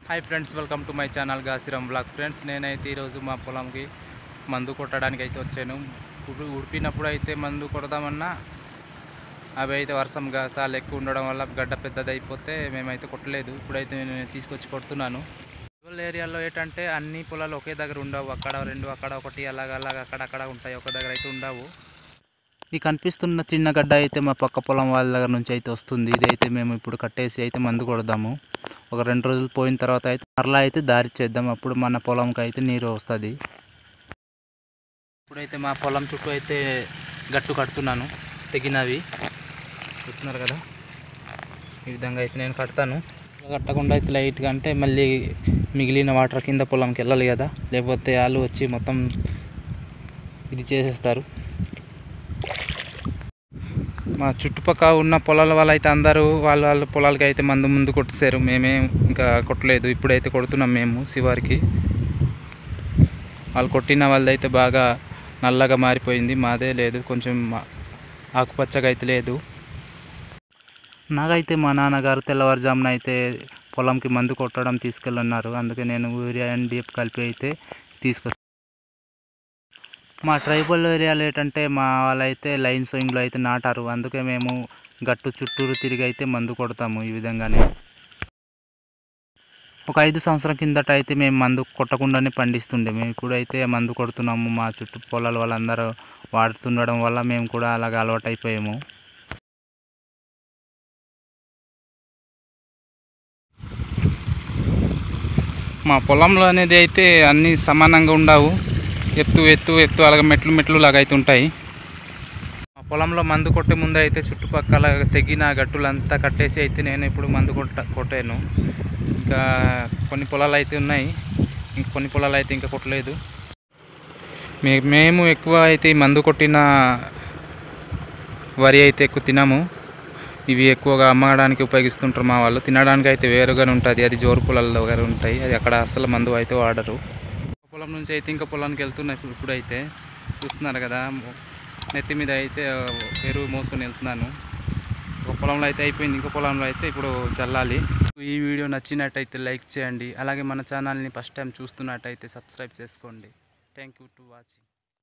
Hi friends, welcome to my channel గాసిరం blog. Friends, నేనైతే ఈరోజు మా పొలంకి మందు కొట్టడానికి అయితే వచ్చాను. ఉడిపినప్పుడు అయితే మందు కొడదామన్నా అవి అయితే వర్షం గాసాలు ఎక్కువ ఉండడం వల్ల గడ్డ పెద్దది అయిపోతే మేమైతే కొట్టలేదు. ఇప్పుడైతే నేను తీసుకొచ్చి కొడుతున్నాను. రూరల్ ఏరియాలో ఏంటంటే అన్ని పొలాలు ఒకే దగ్గర ఉండవు. అక్కడ రెండు, అక్కడ ఒకటి, అలాగ అక్కడక్కడ ఉంటాయి. ఒక దగ్గర అయితే ఉండవు. ఈ కనిపిస్తున్న చిన్న గడ్డ అయితే మా పక్క పొలం వాళ్ళ దగ్గర నుంచి అయితే వస్తుంది. ఇదైతే మేము ఇప్పుడు కట్టేసి అయితే మందు కొడదాము. ఒక 2 రోజులు పోయిన తర్వాత అయితే మరలా అయితే దారి చేద్దాం. అప్పుడు మన పొలంకి అయితే నీరు వస్తుంది. ఇప్పుడైతే మా పొలం చుట్టూ అయితే గట్టు కడుతున్నాను. తెగినవి చూస్తున్నారు కదా, ఈ విధంగా అయితే నేను కడతాను. కట్టకుండా అయితే లైట్గా అంటే మళ్ళీ మిగిలిన వాటర్ కింద పొలంకి వెళ్ళాలి కదా, లేకపోతే వాళ్ళు వచ్చి మొత్తం ఇది చేసేస్తారు. మా చుట్టుపక్కల ఉన్న పొలాల వాళ్ళు అయితే అందరూ వాళ్ళ పొలాలకి అయితే ముందు కొట్టేశారు. మేమే ఇంకా కొట్టలేదు. ఇప్పుడైతే కొడుతున్నాం మేము శివారికి. వాళ్ళు కొట్టిన వాళ్ళదైతే బాగా నల్లగా మారిపోయింది. మాదే లేదు, కొంచెం ఆకుపచ్చగా అయితే లేదు. నాకైతే మా నాన్నగారు తెల్లవారుజామున అయితే పొలంకి మందు కొట్టడం తీసుకెళ్ళన్నారు. అందుకే నేను యూరియా NDF కలిపి అయితే తీసుకొచ్చాను. మా ట్రైబల్ ఏరియాలో ఏంటంటే మా వాళ్ళైతే లైన్ సోయింగ్లో అయితే నాటారు. అందుకే మేము గట్టు చుట్టూరు తిరిగి అయితే మందు కొడతాము. ఈ విధంగానే ఒక 5 సంవత్సరం కిందట అయితే మేము మందు కొట్టకుండానే పండిస్తుండే. మేము ఇప్పుడైతే మందు కొడుతున్నాము. మా చుట్టూ పొలాల వాళ్ళందరూ వాడుతుండడం వల్ల మేము కూడా అలాగ అలవాటు అయిపోయాము. మా పొలంలో అనేది అయితే అన్నీ సమానంగా ఉండవు. ఎత్తు అలాగ మెట్లు లాగా అయితే ఉంటాయి. మా పొలంలో మందు కొట్టే ముందు అయితే చుట్టుపక్కల తెగిన గట్టులంతా కట్టేసి అయితే నేను ఇప్పుడు మందు కొట్టాను. ఇంకా కొన్ని పొలాలు అయితే ఉన్నాయి, కొన్ని పొలాలు అయితే ఇంకా కొట్టలేదు. మేము ఎక్కువ అయితే ఈ మందు కొట్టిన వరి అయితే ఎక్కువ తినము. ఇవి ఎక్కువగా అమ్మడానికి ఉపయోగిస్తుంటారు మా వాళ్ళు. తినడానికి అయితే వేరుగానే ఉంటుంది. అది జోరు పొలాల దగ్గర ఉంటాయి. అది అక్కడ అసలు మందు అయితే వాడరు. పొలం నుంచి అయితే ఇంకా పొలానికి వెళ్తున్నాయి. ఇప్పుడైతే చూస్తున్నారు కదా, నెత్తి మీద అయితే ఎరువు మోసుకొని వెళ్తున్నాను. ఒక పొలంలో అయితే అయిపోయింది, ఇంకో పొలంలో అయితే ఇప్పుడు చల్లాలి. ఈ వీడియో నచ్చినట్టయితే లైక్ చేయండి. అలాగే మన ఛానల్ని ఫస్ట్ టైం చూస్తున్నట్టయితే సబ్స్క్రైబ్ చేసుకోండి. Thank you to watching.